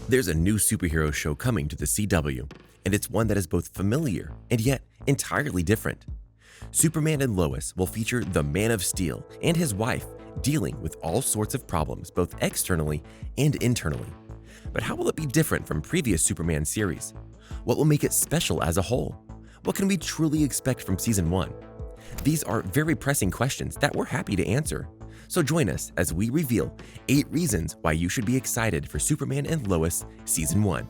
There's a new superhero show coming to the CW, and it's one that is both familiar and yet entirely different. Superman and Lois will feature the Man of Steel and his wife dealing with all sorts of problems both externally and internally. But how will it be different from previous Superman series? What will make it special as a whole? What can we truly expect from Season 1? These are very pressing questions that we're happy to answer. So join us as we reveal 8 reasons why you should be excited for Superman and Lois Season 1.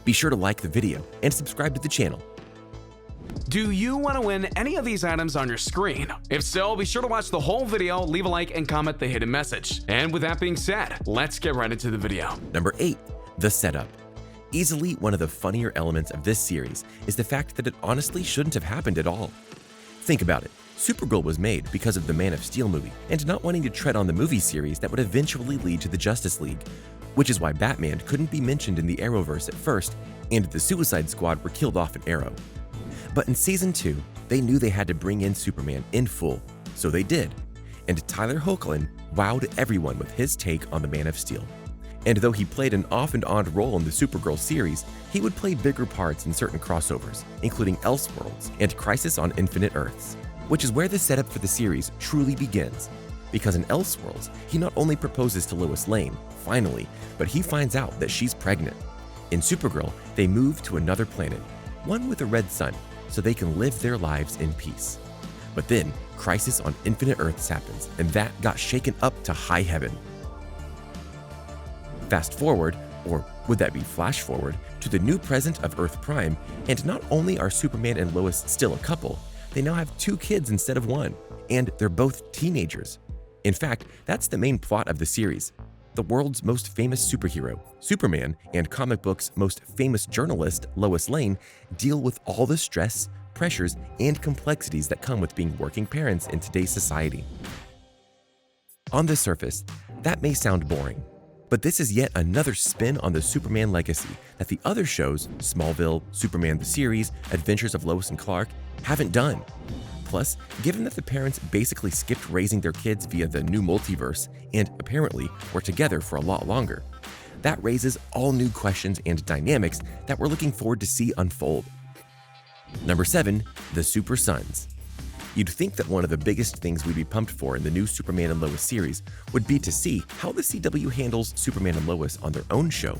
Be sure to like the video and subscribe to the channel. Do you want to win any of these items on your screen? If so, be sure to watch the whole video, leave a like, and comment the hidden message. And with that being said, let's get right into the video. Number 8. The setup. Easily one of the funnier elements of this series is the fact that it honestly shouldn't have happened at all. Think about it. Supergirl was made because of the Man of Steel movie and not wanting to tread on the movie series that would eventually lead to the Justice League, which is why Batman couldn't be mentioned in the Arrowverse at first and the Suicide Squad were killed off in Arrow. But in Season 2, they knew they had to bring in Superman in full, so they did. And Tyler Hoechlin wowed everyone with his take on the Man of Steel. And though he played an off and on role in the Supergirl series, he would play bigger parts in certain crossovers, including Elseworlds and Crisis on Infinite Earths, which is where the setup for the series truly begins. Because in Elseworlds, he not only proposes to Lois Lane, finally, but he finds out that she's pregnant. In Supergirl, they move to another planet, one with a red sun, so they can live their lives in peace. But then, Crisis on Infinite Earths happens, and that got shaken up to high heaven. Fast forward, or would that be flash forward, to the new present of Earth Prime, and not only are Superman and Lois still a couple, they now have 2 kids instead of 1, and they're both teenagers. In fact, that's the main plot of the series. The world's most famous superhero, Superman, and comic books' most famous journalist, Lois Lane, deal with all the stress, pressures, and complexities that come with being working parents in today's society. On the surface, that may sound boring, but this is yet another spin on the Superman legacy that the other shows, Smallville, Superman the Series, Adventures of Lois and Clark, haven't done. Plus, given that the parents basically skipped raising their kids via the new multiverse and apparently were together for a lot longer, that raises all new questions and dynamics that we're looking forward to see unfold. Number 7. The Super Sons. You'd think that one of the biggest things we'd be pumped for in the new Superman and Lois series would be to see how the CW handles Superman and Lois on their own show.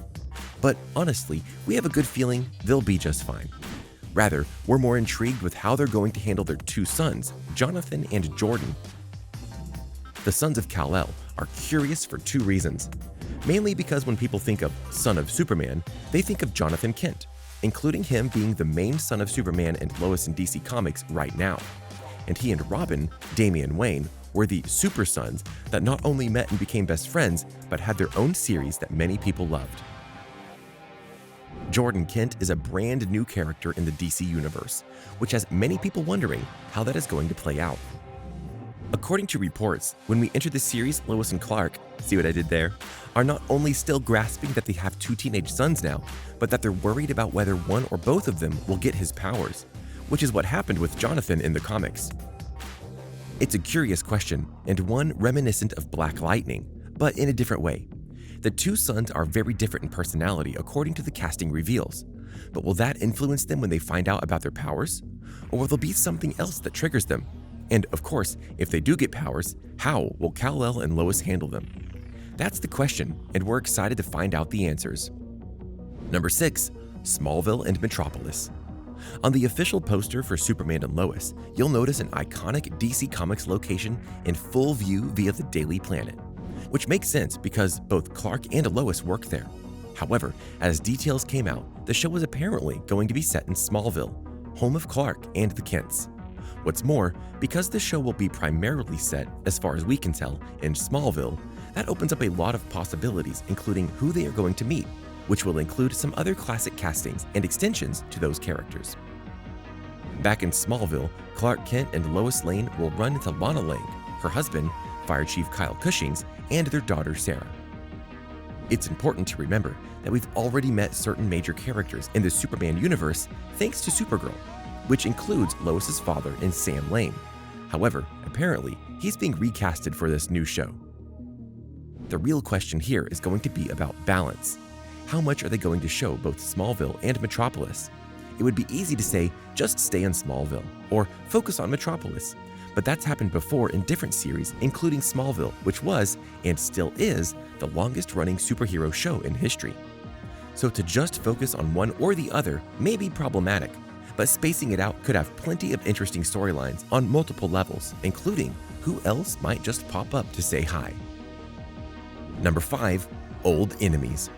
But honestly, we have a good feeling they'll be just fine. Rather, we're more intrigued with how they're going to handle their 2 sons, Jonathan and Jordan. The sons of Kal-El are curious for 2 reasons. Mainly because when people think of son of Superman, they think of Jonathan Kent, including him being the main son of Superman and Lois in DC Comics right now. And he and Robin, Damian Wayne, were the Super Sons that not only met and became best friends, but had their own series that many people loved. Jordan Kent is a brand new character in the DC universe, which has many people wondering how that is going to play out. According to reports, when we enter the series, Lois and Clark, see what I did there, are not only still grasping that they have 2 teenage sons now, but that they're worried about whether one or both of them will get his powers, which is what happened with Jonathan in the comics. It's a curious question, and one reminiscent of Black Lightning, but in a different way. The 2 sons are very different in personality according to the casting reveals, but will that influence them when they find out about their powers? Or will there be something else that triggers them? And of course, if they do get powers, how will Kal-El and Lois handle them? That's the question, and we're excited to find out the answers. Number 6. Smallville and Metropolis. On the official poster for Superman and Lois, you'll notice an iconic DC Comics location in full view via the Daily Planet, which makes sense because both Clark and Lois work there. However, as details came out, the show was apparently going to be set in Smallville, home of Clark and the Kents. What's more, because the show will be primarily set, as far as we can tell, in Smallville, that opens up a lot of possibilities, including who they are going to meet, which will include some other classic castings and extensions to those characters. Back in Smallville, Clark Kent and Lois Lane will run into Lana Lang, her husband, Fire Chief Kyle Cushings, and their daughter Sarah. It's important to remember that we've already met certain major characters in the Superman universe thanks to Supergirl, which includes Lois's father in Sam Lane. However, apparently, he's being recasted for this new show. The real question here is going to be about balance. how much are they going to show both Smallville and Metropolis? It would be easy to say, just stay in Smallville, or focus on Metropolis. But that's happened before in different series, including Smallville, which was, and still is, the longest-running superhero show in history. So to just focus on one or the other may be problematic, but spacing it out could have plenty of interesting storylines on multiple levels, including who else might just pop up to say hi. Number 5. Old enemies.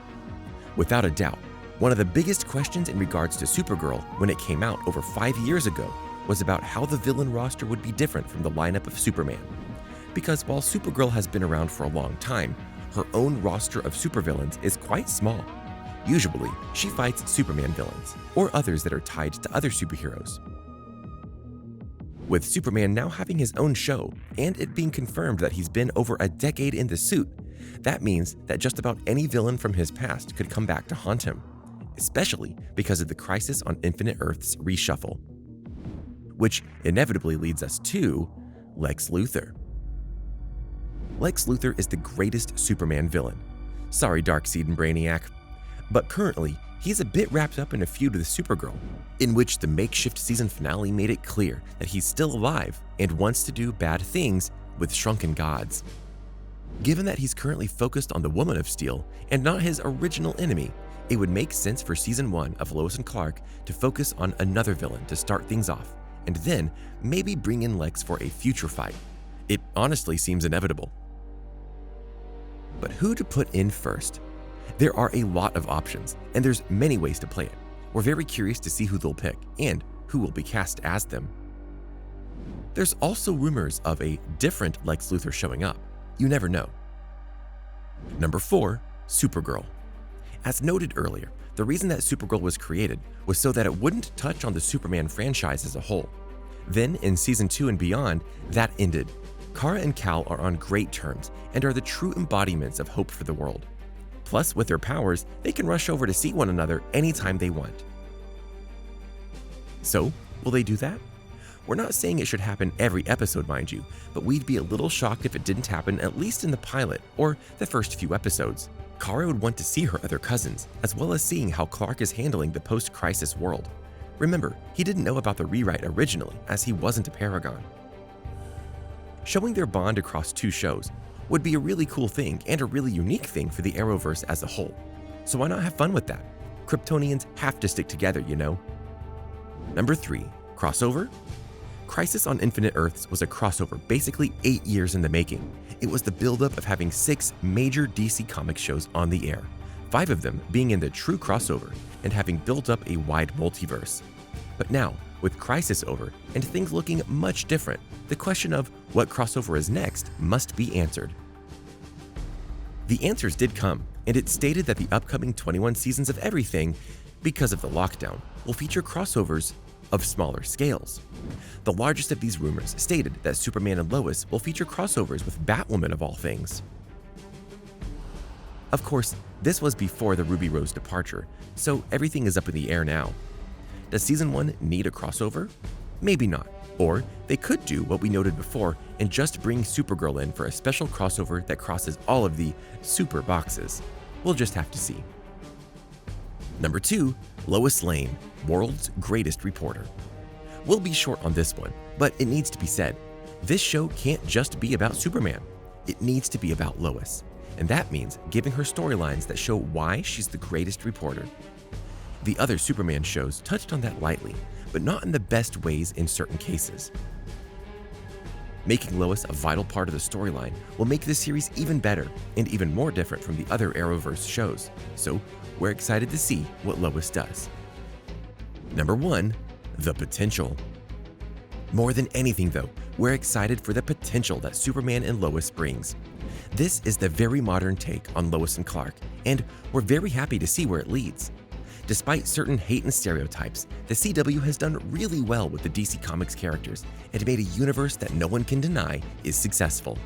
Without a doubt, one of the biggest questions in regards to Supergirl when it came out over 5 years ago was about how the villain roster would be different from the lineup of Superman. Because while Supergirl has been around for a long time, her own roster of supervillains is quite small. Usually, she fights Superman villains, or others that are tied to other superheroes. With Superman now having his own show, and it being confirmed that he's been over a decade in the suit, that means that just about any villain from his past could come back to haunt him, especially because of the Crisis on Infinite Earths reshuffle. Which inevitably leads us to Lex Luthor. Lex Luthor is the greatest Superman villain. Sorry, Darkseid and Brainiac. But currently, he's a bit wrapped up in a feud with Supergirl, in which the makeshift season finale made it clear that he's still alive and wants to do bad things with shrunken gods. Given that he's currently focused on the Woman of Steel and not his original enemy, it would make sense for Season 1 of Lois and Clark to focus on another villain to start things off, and then maybe bring in Lex for a future fight. It honestly seems inevitable. But who to put in first? There are a lot of options, and there's many ways to play it. We're very curious to see who they'll pick and who will be cast as them. There's also rumors of a different Lex Luthor showing up. You never know. Number 4, Supergirl. As noted earlier, the reason that Supergirl was created was so that it wouldn't touch on the Superman franchise as a whole. Then, in Season 2 and beyond, that ended. Kara and Kal are on great terms and are the true embodiments of hope for the world. Plus, with their powers, they can rush over to see one another anytime they want. So, will they do that? We're not saying it should happen every episode, mind you, but we'd be a little shocked if it didn't happen at least in the pilot or the first few episodes. Kara would want to see her other cousins, as well as seeing how Clark is handling the post-crisis world. Remember, he didn't know about the rewrite originally, as he wasn't a Paragon. Showing their bond across 2 shows would be a really cool thing and a really unique thing for the Arrowverse as a whole. So why not have fun with that? Kryptonians have to stick together, you know? Number 3, crossover? Crisis on Infinite Earths was a crossover basically 8 years in the making. It was the buildup of having 6 major DC Comics shows on the air, 5 of them being in the true crossover and having built up a wide multiverse. But now, with Crisis over and things looking much different, the question of what crossover is next must be answered. The answers did come, and it stated that the upcoming 21 seasons of everything, because of the lockdown, will feature crossovers of smaller scales. The largest of these rumors stated that Superman and Lois will feature crossovers with Batwoman of all things. Of course, this was before the Ruby Rose departure, so everything is up in the air now. Does Season 1 need a crossover? Maybe not. Or they could do what we noted before and just bring Supergirl in for a special crossover that crosses all of the super boxes. We'll just have to see. Number 2, Lois Lane, World's Greatest Reporter. We'll be short on this one, but it needs to be said. This show can't just be about Superman. It needs to be about Lois. And that means giving her storylines that show why she's the greatest reporter. The other Superman shows touched on that lightly, but not in the best ways in certain cases. Making Lois a vital part of the storyline will make this series even better and even more different from the other Arrowverse shows, so we're excited to see what Lois does. Number 1, the potential. More than anything though, we're excited for the potential that Superman and Lois brings. This is the very modern take on Lois and Clark, and we're very happy to see where it leads. Despite certain hate and stereotypes, the CW has done really well with the DC Comics characters and made a universe that no one can deny is successful.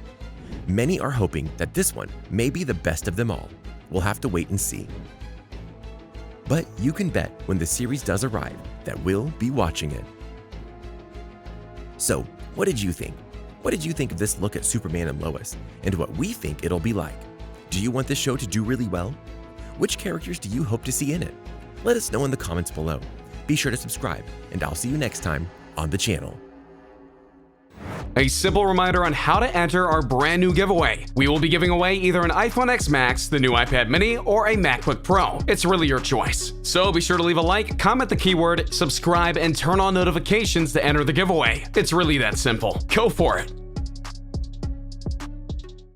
Many are hoping that this one may be the best of them all. We'll have to wait and see. But you can bet when the series does arrive that we'll be watching it. So, what did you think? What did you think of this look at Superman and Lois, and what we think it'll be like? Do you want this show to do really well? Which characters do you hope to see in it? Let us know in the comments below. Be sure to subscribe, and I'll see you next time on the channel. A simple reminder on how to enter our brand new giveaway. We will be giving away either an iPhone X Max, the new iPad mini, or a MacBook Pro. It's really your choice. So be sure to leave a like, comment the keyword, subscribe, and turn on notifications to enter the giveaway. It's really that simple. Go for it.